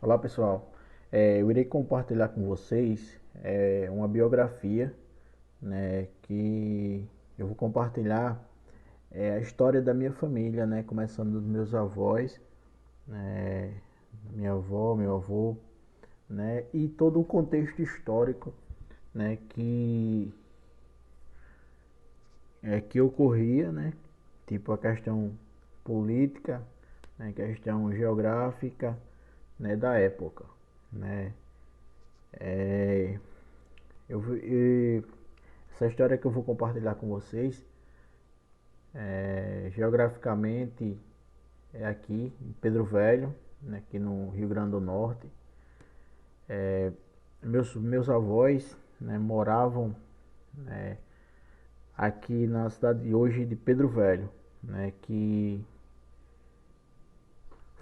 Olá pessoal, eu irei compartilhar com vocês uma biografia, né, que eu vou compartilhar a história da minha família, né, começando dos meus avós, né, minha avó, meu avô, né, e todo o contexto histórico, né, que ocorria, né, tipo a questão política, né, questão geográfica, né, da época, né. É, essa história que eu vou compartilhar com vocês, geograficamente é aqui em Pedro Velho, né, aqui no Rio Grande do Norte. Meus avós, né, moravam, né, aqui na cidade de hoje de Pedro Velho, né, que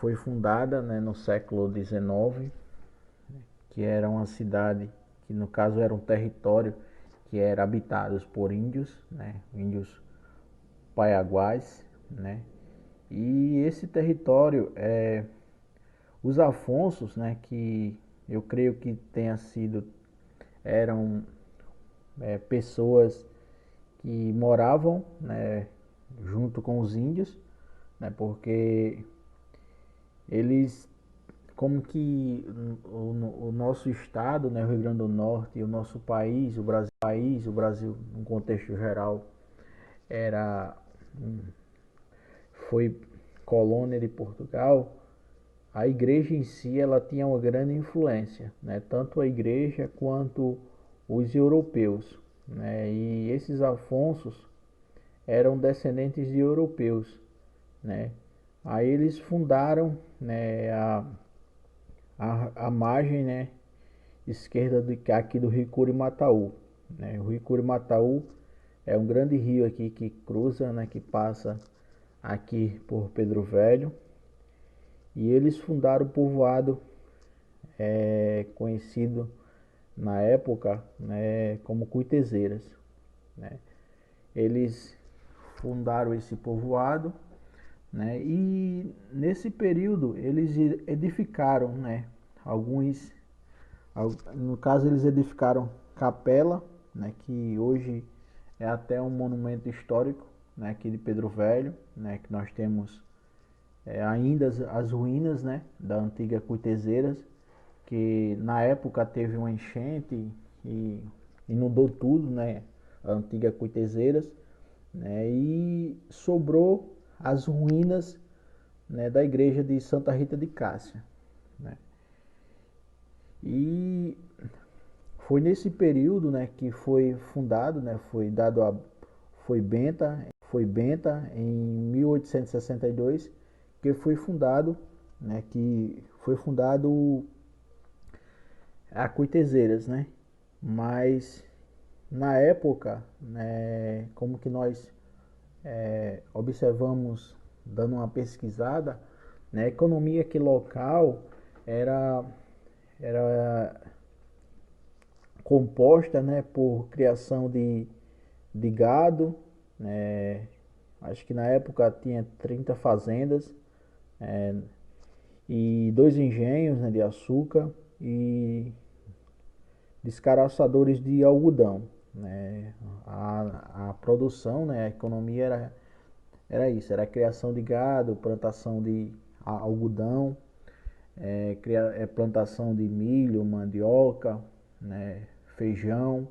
foi fundada, né, no século XIX, que era uma cidade que no caso era um território que era habitado por índios, né, índios paiaguás, né. E esse território, os Afonsos, né, que eu creio que tenha sido, eram pessoas que moravam, né, junto com os índios, né, porque eles, como que o nosso estado, né, o Rio Grande do Norte, e o nosso país, o Brasil, no contexto geral, era foi colônia de Portugal. A igreja em si ela tinha uma grande influência, né? Tanto a igreja quanto os europeus, né? E esses Afonsos eram descendentes de europeus, né? Aí eles fundaram, né, a margem, né, esquerda aqui do Rio Curimataú, né? O Rio Curimataú é um grande rio aqui que cruza, né, que passa aqui por Pedro Velho, e eles fundaram o povoado conhecido na época, né, como Cuitezeiras, né? Eles fundaram esse povoado, né, e nesse período eles edificaram, né, alguns, no caso eles edificaram Capela, né, que hoje é até um monumento histórico, né, aqui de Pedro Velho, né, que nós temos ainda as ruínas, né, da antiga Cuitezeiras, que na época teve uma enchente e inundou tudo, né, a antiga Cuitezeiras, né, e sobrou as ruínas, né, da igreja de Santa Rita de Cássia, né. E foi nesse período, né, que foi fundado, né, foi benta em 1862 que foi fundado, né, que foi fundado a Cuitezeiras, né? Mas na época, né, como que nós observamos dando uma pesquisada, né, a economia aqui local era era composta, né, por criação de gado, né, acho que na época tinha 30 fazendas, é, e dois engenhos, né, de açúcar e descaraçadores de algodão, né. A produção, né, a economia era isso, era a criação de gado, plantação de algodão, plantação de milho, mandioca, né, feijão,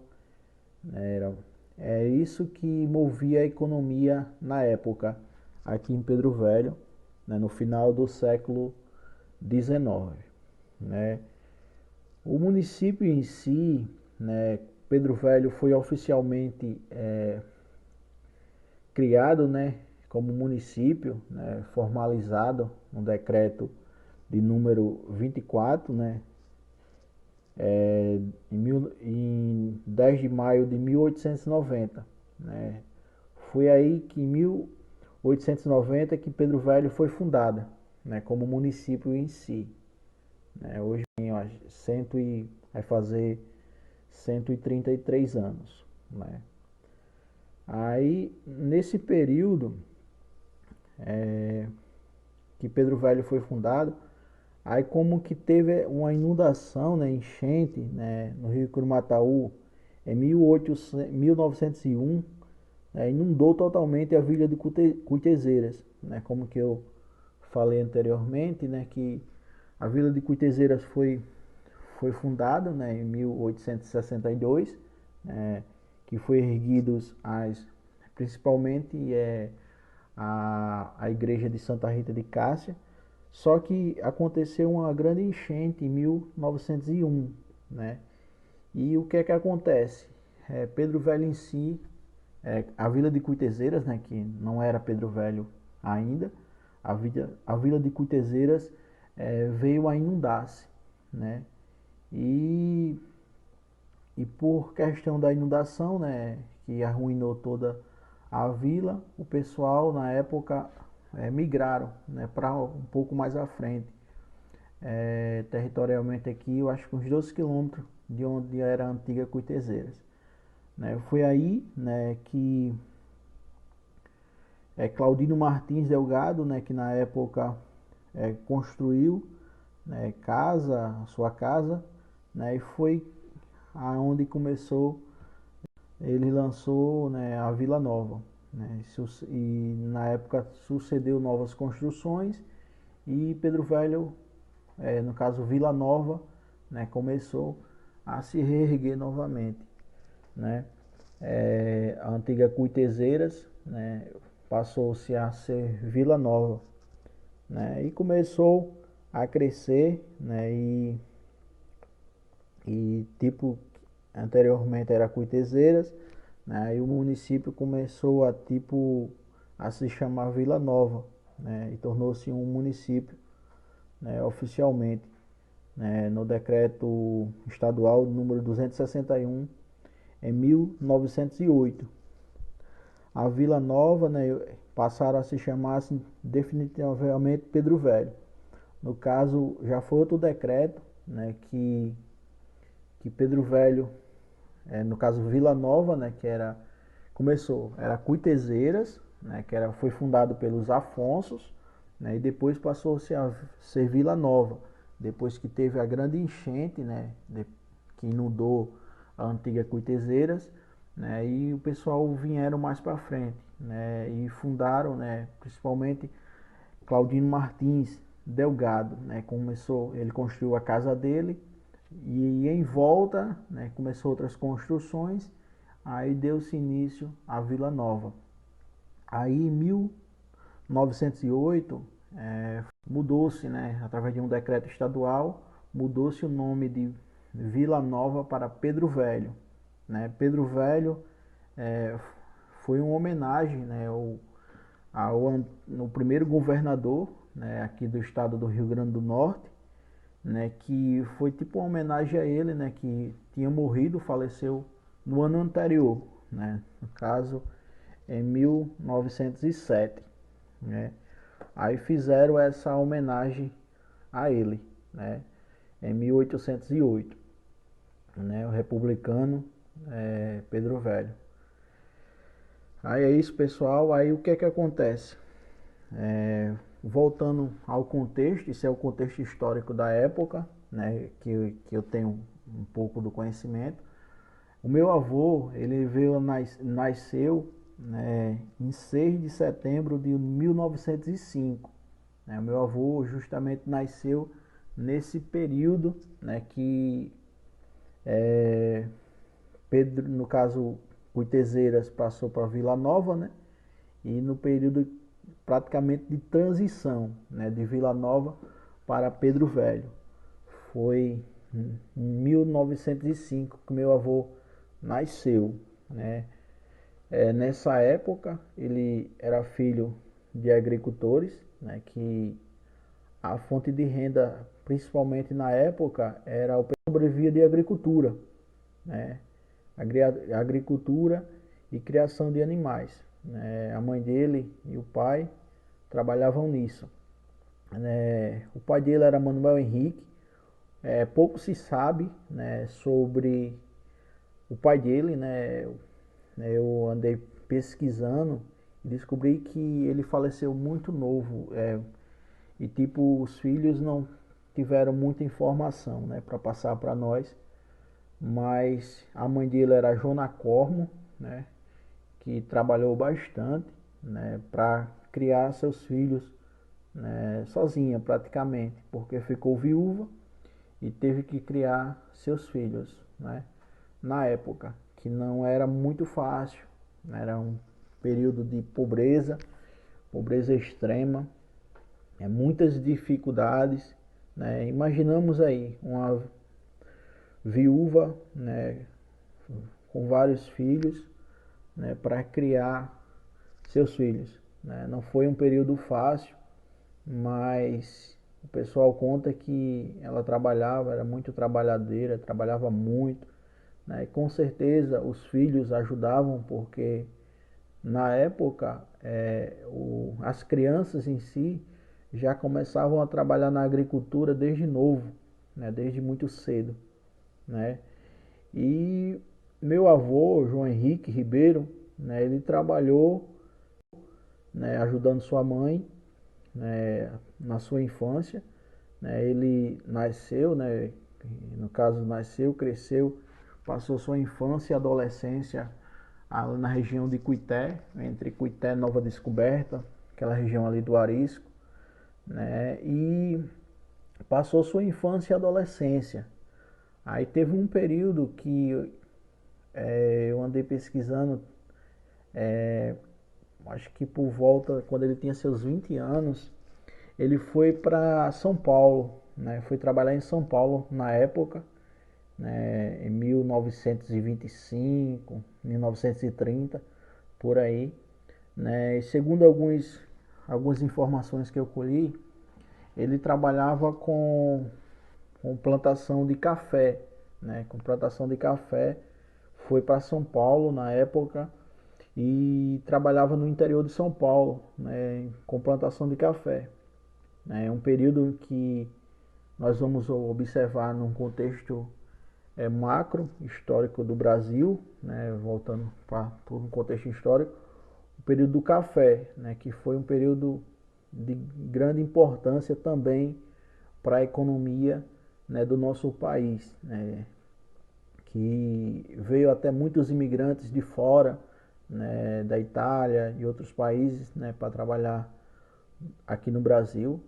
né, é isso que movia a economia na época aqui em Pedro Velho, né, no final do século XIX, né. O município em si, né, Pedro Velho foi oficialmente criado, né, como município, né, formalizado no decreto de número 24, né, em 10 de maio de 1890. Né. Foi aí que em 1890 que Pedro Velho foi fundada, né, como município em si. Né. Hoje tem, ó, vai fazer 133 anos. Né. Aí, nesse período que Pedro Velho foi fundado, Aí como que teve uma inundação, né, enchente, né, no Rio Curumataú em 1901, inundou totalmente a vila de Cuitezeiras, né, como que eu falei anteriormente, né, que a vila de Cuitezeiras foi fundada, né, em 1862, que foi erguidos principalmente a igreja de Santa Rita de Cássia, só que aconteceu uma grande enchente em 1901, né? E o que é que acontece? Pedro Velho em si, a vila de Cuitezeiras, né, que não era Pedro Velho ainda, a vila de Cuitezeiras veio a inundar-se, né? E, e por questão da inundação, né, que arruinou toda a vila, o pessoal na época migraram, né, para um pouco mais à frente. Territorialmente aqui, eu acho que uns 12 quilômetros de onde era a antiga Cuitezeiras. Né? Foi aí, né, que Claudino Martins Delgado, né, que na época construiu, né, sua casa, né, e foi aonde começou, ele lançou, né, a Vila Nova, né, e na época sucedeu novas construções e Pedro Velho, no caso Vila Nova, né, começou a se reerguer novamente, né. A antiga Cuitezeiras, né, passou-se a ser Vila Nova, né, e começou a crescer, né, e tipo anteriormente era Cuitezeiras, né, e o município começou a se chamar Vila Nova, né, e tornou-se um município, né, oficialmente, né, no decreto estadual número 261 em 1908. A Vila Nova, né, passaram a se chamar assim, definitivamente Pedro Velho. No caso, já foi outro decreto, né, que Pedro Velho, no caso Vila Nova, né, era Cuitezeiras, né, foi fundado pelos Afonsos, né, e depois passou-se a ser Vila Nova, depois que teve a grande enchente, né, que inundou a antiga Cuitezeiras, né, e o pessoal vieram mais para frente, né, e fundaram, né, principalmente Claudino Martins Delgado, né, ele construiu a casa dele e em volta, né, começou outras construções, aí deu-se início à Vila Nova. Aí em 1908 mudou-se, né, através de um decreto estadual, mudou-se o nome de Vila Nova para Pedro Velho, né? Pedro Velho é, foi uma homenagem, né, no primeiro governador, né, aqui do estado do Rio Grande do Norte, né, que foi tipo uma homenagem a ele, né, que tinha morrido, faleceu no ano anterior, né, no caso em 1907, né. Aí fizeram essa homenagem a ele, né, em 1808, né, o republicano Pedro Velho. Aí é isso, pessoal. Aí o que é que acontece? Voltando ao contexto, isso é o contexto histórico da época, né, que eu tenho um pouco do conhecimento. O meu avô, ele nasceu, né, em 6 de setembro de 1905. Né, o meu avô justamente nasceu nesse período, né, que Pedro, no caso, Cuitezeiras passou para Vila Nova, né, e no período praticamente de transição, né, de Vila Nova para Pedro Velho. Foi em 1905 que meu avô nasceu, né? Nessa época ele era filho de agricultores, né, que a fonte de renda, principalmente na época, era o sobrevivia de agricultura, né? Agricultura e criação de animais. Né? A mãe dele e o pai trabalhavam nisso. O pai dele era Manuel Henrique. Pouco se sabe, né, sobre o pai dele. Né? Eu andei pesquisando e descobri que ele faleceu muito novo. E tipo, os filhos tiveram muita informação, né, para passar para nós, mas a mãe dele era Jona Cormo, né, que trabalhou bastante, né, para criar seus filhos, né, sozinha praticamente, porque ficou viúva e teve que criar seus filhos, né, na época, que não era muito fácil, né, era um período de pobreza, pobreza extrema, muitas dificuldades, né. Imaginamos aí uma viúva, né, com vários filhos, né, para criar seus filhos, né. Não foi um período fácil, mas o pessoal conta que ela trabalhava, era muito trabalhadeira, trabalhava muito, né, e com certeza os filhos ajudavam, porque na época as crianças em si já começavam a trabalhar na agricultura desde novo, né, desde muito cedo, né. E meu avô, João Henrique Ribeiro, né, ele trabalhou, né, ajudando sua mãe, né, na sua infância, né. Ele nasceu, né, no caso nasceu, cresceu, passou sua infância e adolescência na região de Cuité, entre Cuité e Nova Descoberta, aquela região ali do Arisco, né, e passou sua infância e adolescência. Aí teve um período que eu andei pesquisando, acho que por volta, quando ele tinha seus 20 anos, ele foi para São Paulo, né? Foi trabalhar em São Paulo na época, né? Em 1925, 1930, por aí, né? E segundo algumas informações que eu colhi, ele trabalhava com plantação de café, né? Com plantação de café, foi para São Paulo na época e trabalhava no interior de São Paulo, né? Com plantação de café. É um período que nós vamos observar num contexto macro histórico do Brasil, né? Voltando para todo um contexto histórico, o período do café, né? Que foi um período de grande importância também para a economia, né, do nosso país, né, que veio até muitos imigrantes de fora, né, da Itália e outros países, né, para trabalhar aqui no Brasil,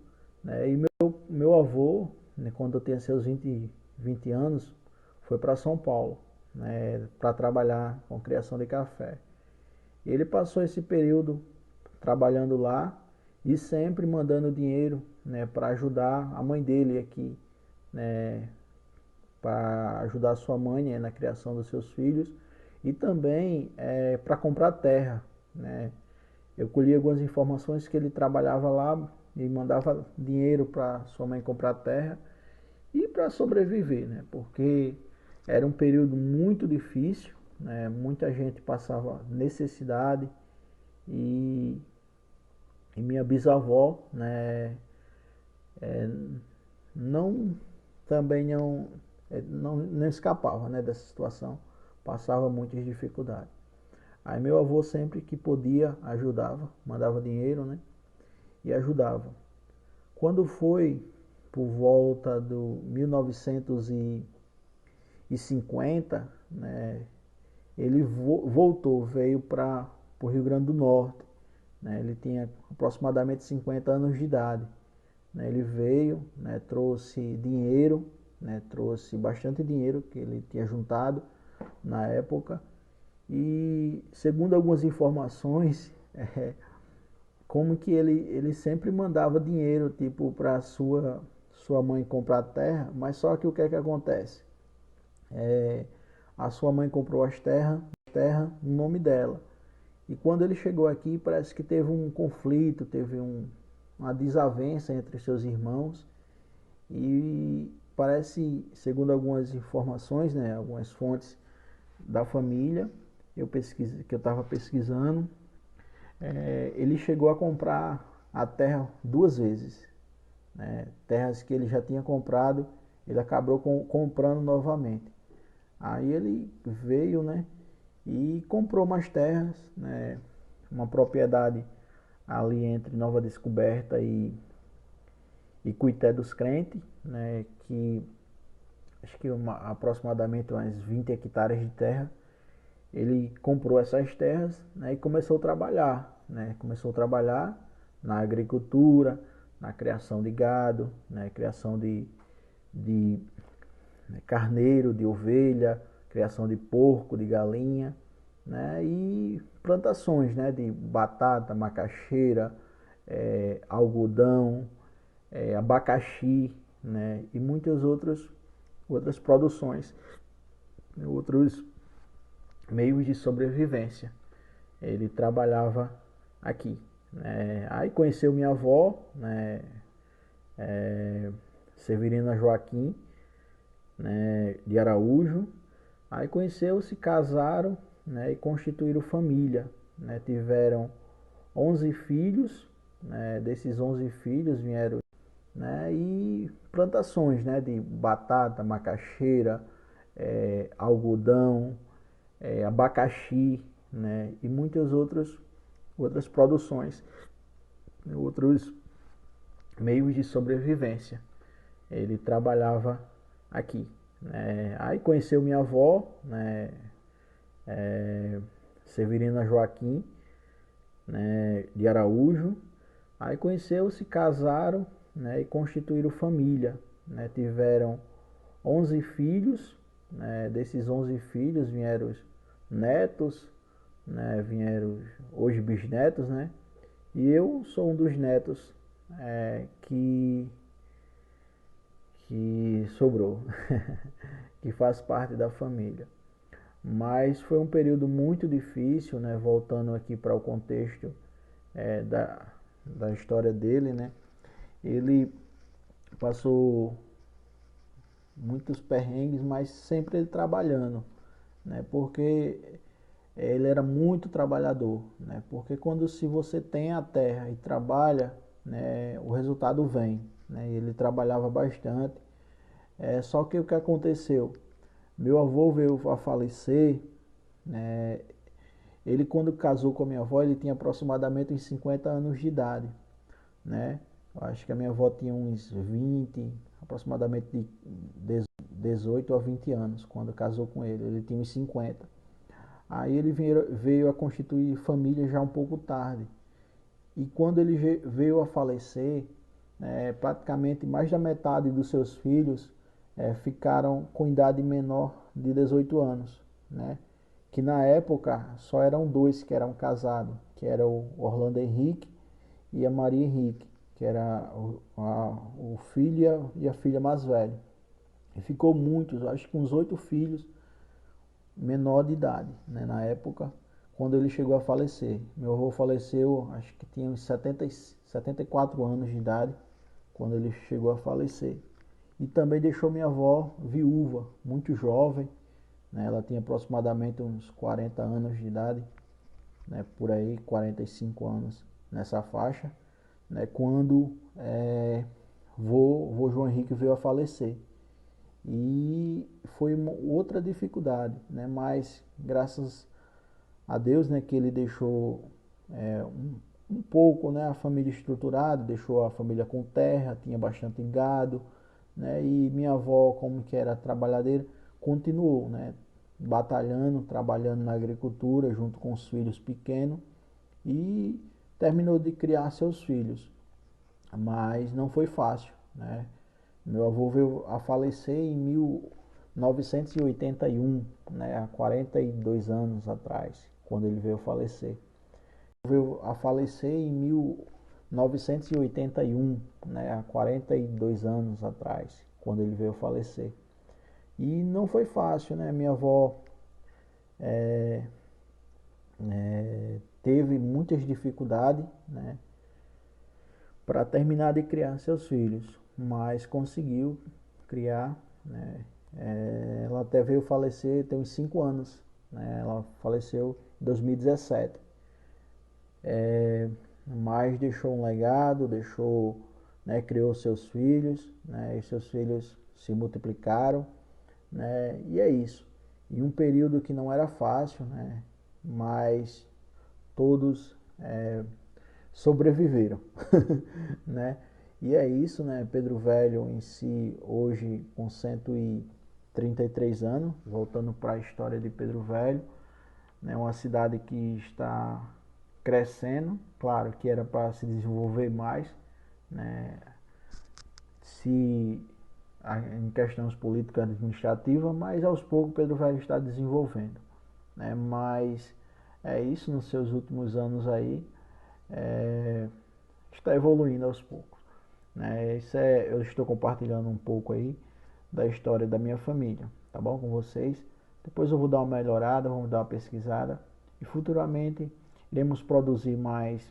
né, e meu avô, né, quando eu tinha seus 20 anos, foi para São Paulo, né, para trabalhar com criação de café. Ele passou esse período trabalhando lá e sempre mandando dinheiro, né, para ajudar a mãe dele aqui, né, para ajudar a sua mãe, né, na criação dos seus filhos e também para comprar terra, né. Eu colhi algumas informações que ele trabalhava lá e mandava dinheiro para sua mãe comprar terra e para sobreviver, né, porque era um período muito difícil, né, muita gente passava necessidade e, e minha bisavó, né, não também não escapava, né, dessa situação, passava muitas dificuldades. Aí meu avô sempre que podia ajudava, mandava dinheiro, né, e ajudava. Quando foi por volta do 1950, né, ele voltou, veio para o Rio Grande do Norte, né, ele tinha aproximadamente 50 anos de idade. Né, ele veio, né, trouxe dinheiro, né, trouxe bastante dinheiro que ele tinha juntado na época e segundo algumas informações, como que ele sempre mandava dinheiro tipo para sua mãe comprar terra, mas só que o que é que acontece? A sua mãe comprou terra no nome dela. E quando ele chegou aqui, parece que teve um conflito, teve uma desavença entre seus irmãos e parece, segundo algumas informações, né, algumas fontes da família, que eu estava pesquisando, ele chegou a comprar a terra duas vezes, né, terras que ele já tinha comprado, ele acabou comprando novamente. Aí ele veio, né, e comprou mais terras, né, uma propriedade ali entre Nova Descoberta Icuité dos Crentes, né, que acho que aproximadamente umas 20 hectares de terra. Ele comprou essas terras, né, e começou a trabalhar, né, começou a trabalhar na agricultura, na criação de gado, né, criação de carneiro, de ovelha, criação de porco, de galinha, né, e plantações, né, de batata, macaxeira, algodão, abacaxi, né, e muitas outras produções, outros meios de sobrevivência. Ele trabalhava aqui, né. Aí conheceu minha avó, né, Severina Joaquim, né, de Araújo. Aí conheceu, se casaram, né, e constituíram família, né. Tiveram 11 filhos, né. Desses 11 filhos vieram, né, e plantações, né, de batata, macaxeira, algodão, abacaxi, né, e muitas outras produções, outros meios de sobrevivência. Ele trabalhava aqui, né. Aí conheceu minha avó, né, Severina Joaquim, né, de Araújo. Aí conheceu, se casaram, né, e constituíram família, né. Tiveram 11 filhos, né. Desses 11 filhos vieram netos, né, vieram hoje bisnetos, né. E eu sou um dos netos que sobrou, que faz parte da família. Mas foi um período muito difícil, né? Voltando aqui para o contexto da história dele, né? Ele passou muitos perrengues, mas sempre ele trabalhando, né? Porque ele era muito trabalhador, né? Porque quando se você tem a terra e trabalha, né, o resultado vem, né? Ele trabalhava bastante. Só que o que aconteceu? Meu avô veio a falecer, né? Ele quando casou com a minha avó, ele tinha aproximadamente uns 50 anos de idade, né? Eu acho que a minha avó tinha uns 20, aproximadamente de 18 a 20 anos, quando casou com ele. Ele tinha uns 50. Aí ele veio a constituir família já um pouco tarde. E quando ele veio a falecer, praticamente mais da metade dos seus filhos ficaram com idade menor de 18 anos, né? Que na época só eram dois que eram casados, que era o Orlando Henrique e a Maria Henrique, que era o filho e a filha mais velha. E ficou muitos, acho que uns 8 filhos menor de idade, né, na época, quando ele chegou a falecer. Meu avô faleceu, acho que tinha uns 74 anos de idade, quando ele chegou a falecer. E também deixou minha avó viúva, muito jovem, né, ela tinha aproximadamente uns 40 anos de idade, né, por aí, 45 anos nessa faixa, né, quando vô João Henrique veio a falecer. E foi outra dificuldade, né? Mas graças a Deus, né, que ele deixou um pouco, né, a família estruturada, deixou a família com terra, tinha bastante gado, né? E minha avó, como que era trabalhadeira, continuou, né, batalhando, trabalhando na agricultura junto com os filhos pequenos e terminou de criar seus filhos. Mas não foi fácil, né? Meu avô veio a falecer em 1981, né, há 42 anos atrás, quando ele veio a falecer. Veio a falecer em 1981, né, há 42 anos atrás, quando ele veio a falecer. E não foi fácil, né? Minha avó teve muitas dificuldades, né, para terminar de criar seus filhos, mas conseguiu criar, né? Ela até veio falecer tem uns 5 anos, né? Ela faleceu em 2017, mas deixou um legado, deixou, né, criou seus filhos, né, e seus filhos se multiplicaram, né, e é isso. Em um período que não era fácil, né, mas todos sobreviveram, né? E é isso, né? Pedro Velho em si, hoje com 133 anos, voltando para a história de Pedro Velho, né? Uma cidade que está crescendo, claro que era para se desenvolver mais, né? Se em questões políticas administrativas, mas aos poucos Pedro Velho está desenvolvendo, né? Mas é isso, nos seus últimos anos aí, é, está evoluindo aos poucos, né? Isso é, eu estou compartilhando um pouco aí da história da minha família, tá bom, com vocês. Depois eu vou dar uma melhorada, vamos dar uma pesquisada e futuramente iremos produzir mais